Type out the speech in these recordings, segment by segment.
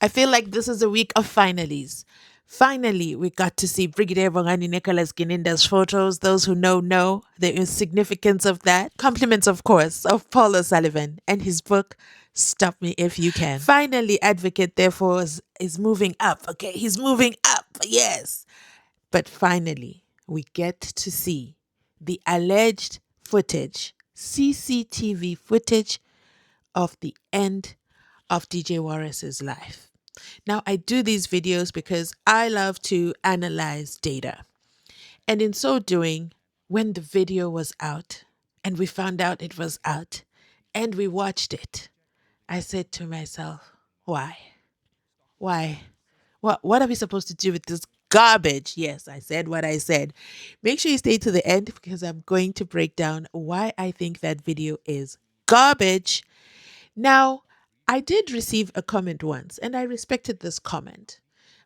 I feel like this is a week of finalies. Finally, we got to see Brigadier Bongani Nicholas Gininda's photos. Those who know the significance of that. Compliments, of course, of Paul O'Sullivan and his book, Stop Me If You Can. Finally, Advocate, therefore, is moving up. Okay, he's moving up. Yes. But finally, we get to see the alleged footage, CCTV footage of the end of DJ Warras's life. Now, I do these videos because I love to analyze data. And in so doing, when the video was out and we found out it was out and we watched it, I said to myself, why? Why? What are we supposed to do with this garbage? Yes, I said what I said. Make sure you stay to the end because I'm going to break down why I think that video is garbage. Now, I did receive a comment once, and I respected this comment,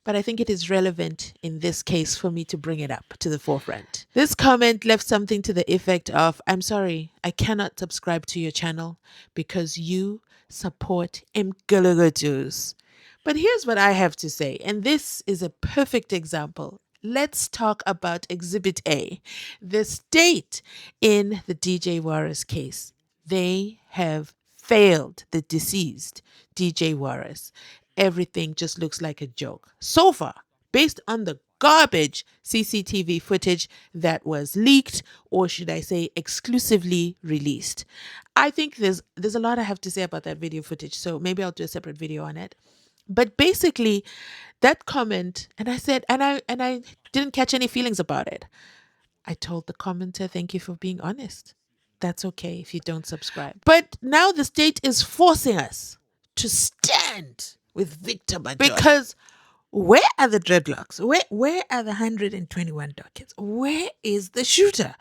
but I think it is relevant in this case for me to bring it up to the forefront. This comment left something to the effect of, I'm sorry, I cannot subscribe to your channel because you support Mgulugutus. But here's what I have to say, and this is a perfect example. Let's talk about Exhibit A, the state in the DJ Warras case. They have failed the deceased DJ Warras. Everything just looks like a joke. So far, based on the garbage CCTV footage that was leaked, or should I say exclusively released. I think there's a lot I have to say about that video footage, so maybe I'll do a separate video on it. But basically, that comment, and I said, and I didn't catch any feelings about it. I told the commenter, thank you for being honest. That's okay if you don't subscribe. But now the state is forcing us to stand with Victor Majola. Because where are the dreadlocks? Where are the 121 dockets? Where is the shooter?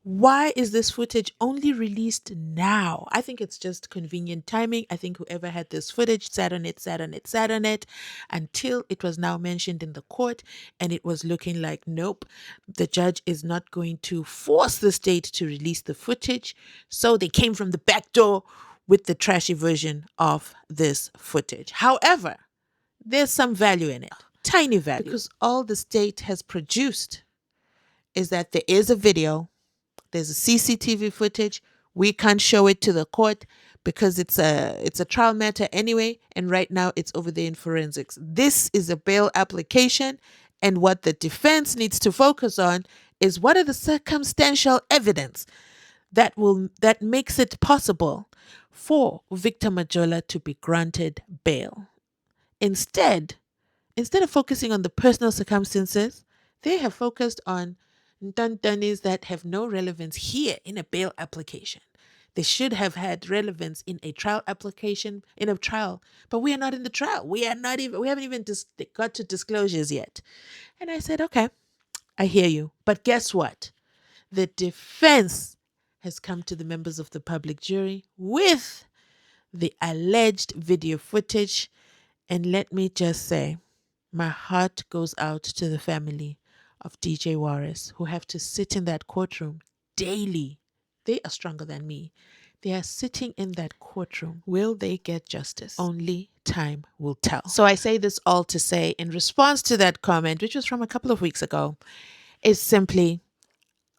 Why is this footage only released now? I think it's just convenient timing. I think whoever had this footage sat on it until it was now mentioned in the court, and it was looking like, nope, the judge is not going to force the state to release the footage. So they came from the back door with the trashy version of this footage. However, there's some value in it, tiny value, because all the state has produced is that there is a video. There's a CCTV footage. We can't show it to the court because it's a trial matter anyway, and right now it's over there in forensics. This is a bail application, and what the defense needs to focus on is what are the circumstantial evidence that makes it possible for Victor Majola to be granted bail. Instead of focusing on the personal circumstances, they have focused on dundanis that have no relevance here in a bail application. They should have had relevance in a trial application, in a trial, but we are not in the trial. We haven't even got to disclosures yet. And I said, okay, I hear you. But guess what? The defense has come to the members of the public jury with the alleged video footage. And let me just say, my heart goes out to the family of DJ Warras who have to sit in that courtroom daily. They are stronger than me. They are sitting in that courtroom. Will they get justice? Only time will tell. So I say this all to say, in response to that comment, which was from a couple of weeks ago, is simply,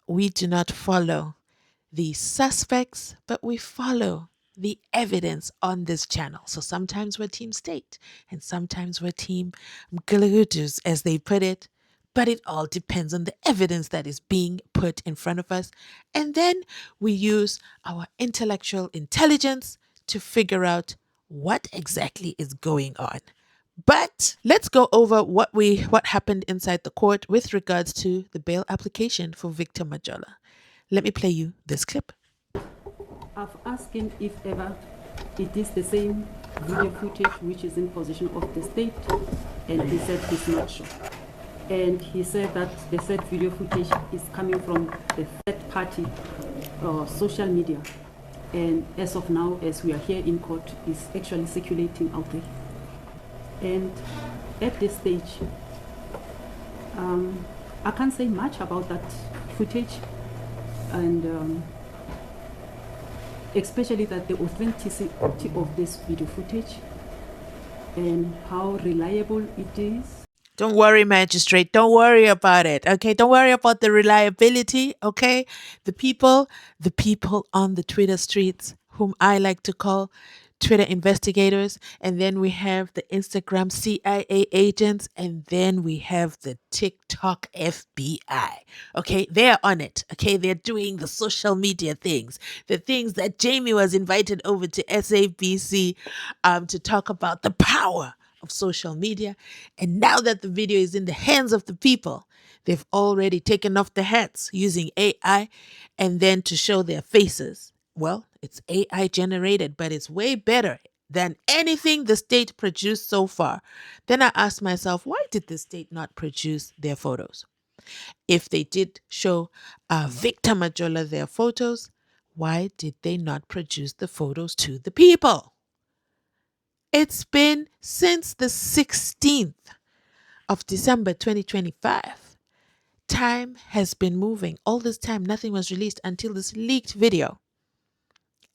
we do not follow the suspects, but we follow the evidence on this channel. So sometimes we're team state and sometimes we're team Mgulugutus, as they put it. But it all depends on the evidence that is being put in front of us. And then we use our intellectual intelligence to figure out what exactly is going on. But let's go over what happened inside the court with regards to the bail application for Victor Majola. Let me play you this clip. I've asked him if ever it is the same video footage which is in possession of the state, and he said he's not sure. And he said that the said video footage is coming from the third party social media. And as of now, as we are here in court, is actually circulating out there. And at this stage, I can't say much about that footage, and especially that the authenticity of this video footage and how reliable it is. Don't worry, magistrate. Don't worry about it. Okay. Don't worry about the reliability. Okay. The people on the Twitter streets, whom I like to call Twitter investigators. And then we have the Instagram CIA agents. And then we have the TikTok FBI. Okay. They're on it. Okay. They're doing the social media things, the things that Jamie was invited over to SABC to talk about the power of social media. And now that the video is in the hands of the people, they've already taken off the hats using AI and then to show their faces. Well, it's AI generated, but it's way better than anything the state produced so far. Then I asked myself, why did the state not produce their photos? If they did show Victor Majola their photos, why did they not produce the photos to the people? It's been since the 16th of December 2025. Time has been moving. All this time, nothing was released until this leaked video.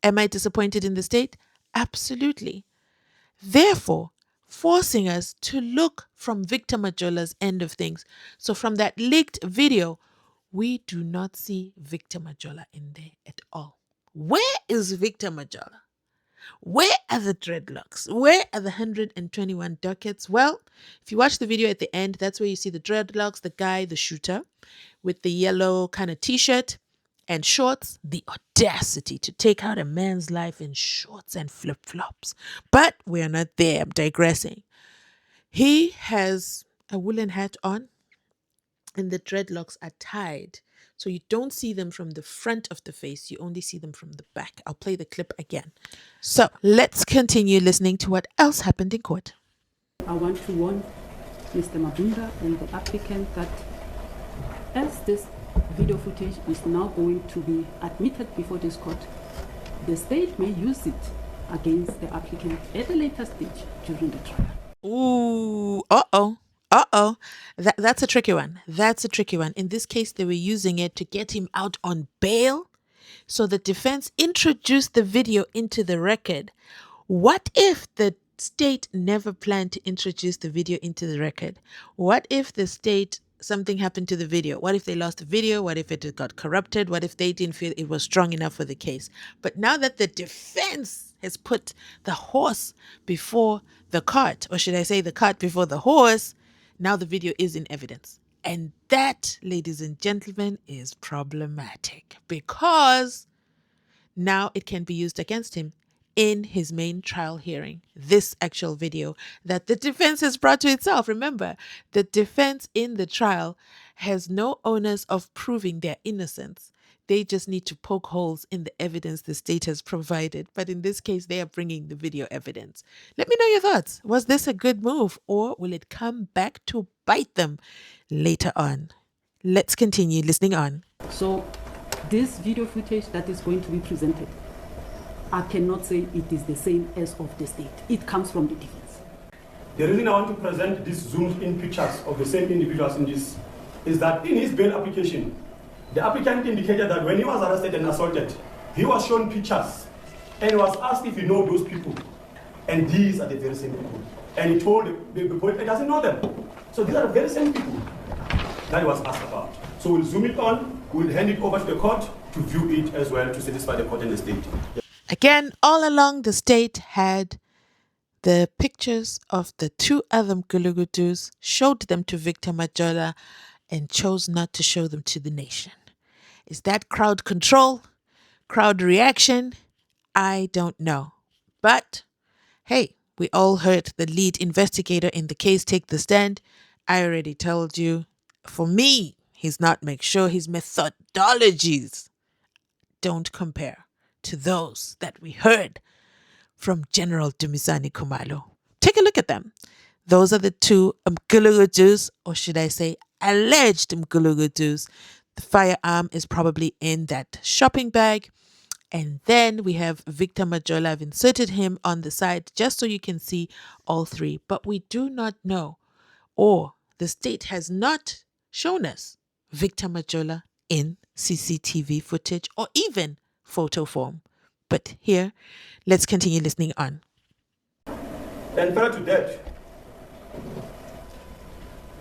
Am I disappointed in the state? Absolutely. Therefore, forcing us to look from Victor Majola's end of things. So from that leaked video, we do not see Victor Majola in there at all. Where is Victor Majola? Where are the dreadlocks? Where are the 121 ducats? Well, if you watch the video at the end, that's where you see the dreadlocks, the guy, the shooter, with the yellow kind of t-shirt and shorts. The audacity to take out a man's life in shorts and flip-flops. But we're not there. I'm digressing. He has a woolen hat on, and the dreadlocks are tied. So you don't see them from the front of the face, you only see them from the back. I'll play the clip again. So let's continue listening to what else happened in court. I want to warn Mr. Mabunda and the applicant that as this video footage is now going to be admitted before this court, the state may use it against the applicant at a later stage during the trial. Ooh, That's a tricky one. That's a tricky one. In this case, they were using it to get him out on bail. So the defense introduced the video into the record. What if the state never planned to introduce the video into the record? What if the state, something happened to the video? What if they lost the video? What if it got corrupted? What if they didn't feel it was strong enough for the case? But now that the defense has put the horse before the cart, or should I say the cart before the horse, now the video is in evidence. And that, ladies and gentlemen, is problematic because now it can be used against him in his main trial hearing. This actual video that the defense has brought to itself. Remember, the defense in the trial has no onus of proving their innocence. They just need to poke holes in the evidence the state has provided. But in this case, they are bringing the video evidence. Let me know your thoughts. Was this a good move, or will it come back to bite them later on? Let's continue listening on. So this video footage that is going to be presented, I cannot say it is the same as of the state. It comes from the defense. The reason I want to present these zoomed in pictures of the same individuals in this is that in his bail application, the applicant indicated that when he was arrested and assaulted, he was shown pictures and was asked if he knows those people. And these are the very same people. And he told the boy he doesn't know them. So these are the very same people that he was asked about. So we'll zoom it on, we'll hand it over to the court to view it as well to satisfy the court and the state. Again, all along the state had the pictures of the two other Mgulugutus, showed them to Victor Majola, and chose not to show them to the nation. Is that crowd control? Crowd reaction? I don't know. But, hey, we all heard the lead investigator in the case take the stand. I already told you, for me, he's not make sure his methodologies don't compare to those that we heard from General DUMISANI KHUMALO. Take a look at them. Those are the two Mgulugutus, or should I say alleged Mgulugutus. The firearm is probably in that shopping bag. And then we have Victor Majola. I've inserted him on the side just so you can see all three. But we do not know, or the state has not shown us Victor Majola in CCTV footage or even photo form. But here, let's continue listening on. And prior to that,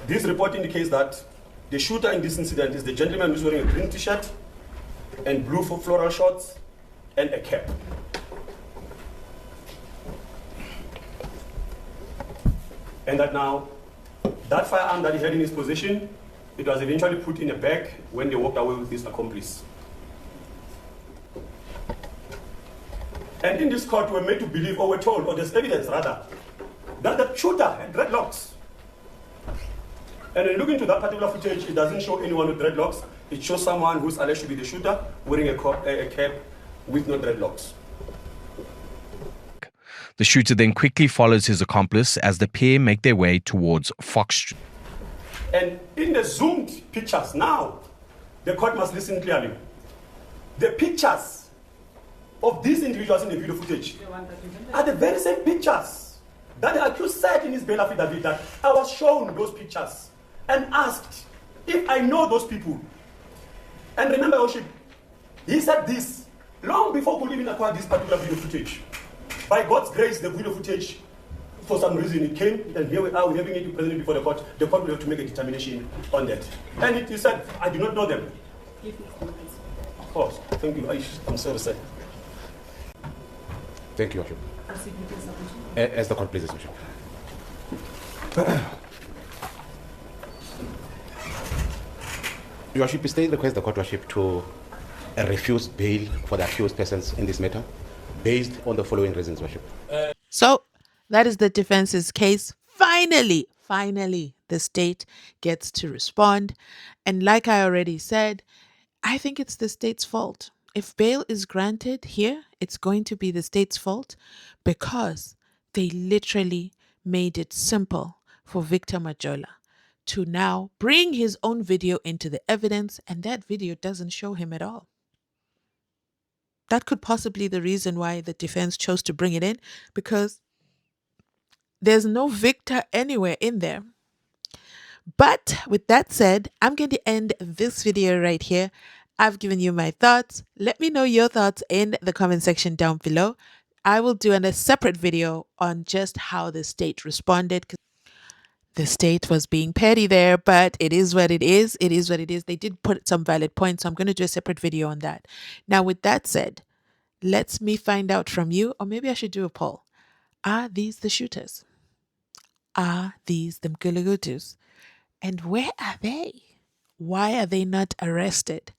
this report indicates that the shooter in this incident is the gentleman who's wearing a green t-shirt and blue floral shorts and a cap. And that now, that firearm that he had in his possession, it was eventually put in a bag when they walked away with his accomplice. And in this court, we're made to believe, or we're told, or there's evidence rather, that the shooter had dreadlocks. And when you look into that particular footage, it doesn't show anyone with dreadlocks. It shows someone who's alleged to be the shooter wearing a cap with no dreadlocks. The shooter then quickly follows his accomplice as the pair make their way towards Fox Street. And in the zoomed pictures, now, the court must listen clearly. The pictures of these individuals in the video footage are the very same pictures that the accused said in his bail affidavit that I was shown those pictures and asked if I know those people. And remember, Oship, he said this long before we could even acquire this particular video footage. By God's grace, the video footage, for some reason, it came, and here we are, we're having it presented before the court. The court will have to make a determination on that. And he said, I do not know them. Of course, thank you. I'm sorry, sir. Thank you, Worship. As the court pleases, Worship. Your Worship, still request the court, Worship, to refuse bail for the accused persons in this matter, based on the following reasons, Worship. So that is the defense's case. Finally, the state gets to respond. And like I already said, I think it's the state's fault. If bail is granted here, it's going to be the state's fault because they literally made it simple for Victor Majola to now bring his own video into the evidence, and that video doesn't show him at all. That could possibly be the reason why the defense chose to bring it in, because there's no Victor anywhere in there. But with that said, I'm going to end this video right here. I've given you my thoughts. Let me know your thoughts in the comment section down below. I will do a separate video on just how the state responded. The state was being petty there, but it is what it is. It is what it is. They did put some valid points, so I'm going to do a separate video on that. Now, with that said, let me find out from you, or maybe I should do a poll. Are these the shooters? Are these the Mgulugutus? And where are they? Why are they not arrested?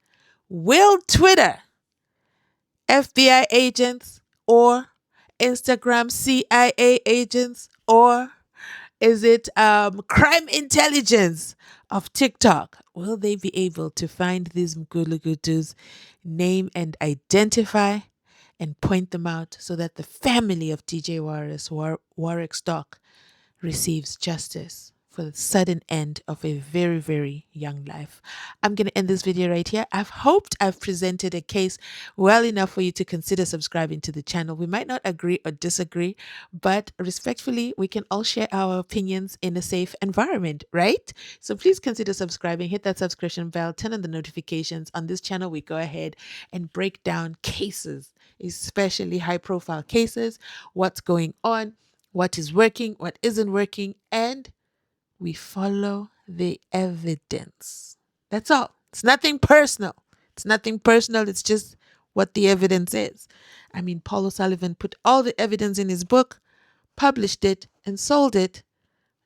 Will Twitter, FBI agents, or Instagram CIA agents, or is it crime intelligence of TikTok? Will they be able to find these Mgulugutus, name and identify, and point them out so that the family of DJ Warras, Warwick Stock, receives justice for the sudden end of a very, very young life? I'm going to end this video right here. I've hoped I've presented a case well enough for you to consider subscribing to the channel. We might not agree or disagree, but respectfully, we can all share our opinions in a safe environment, right? So please consider subscribing, hit that subscription bell, turn on the notifications. On this channel, we go ahead and break down cases, especially high-profile cases, what's going on, what is working, what isn't working, and we follow the evidence. That's all. It's nothing personal. It's nothing personal. It's just what the evidence is. I mean, Paul O'Sullivan put all the evidence in his book, published it, and sold it.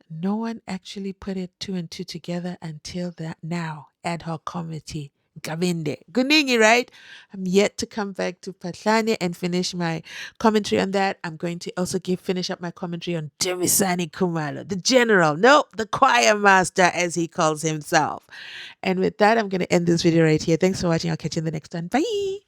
No one actually put it 2 and 2 together until that now ad hoc committee. Gavinde. Guningi, right? I'm yet to come back to Patlane and finish my commentary on that. I'm going to also finish up my commentary on DUMISANI KHUMALO, the general, the choir master, as he calls himself. And with that, I'm going to end this video right here. Thanks for watching. I'll catch you in the next one. Bye.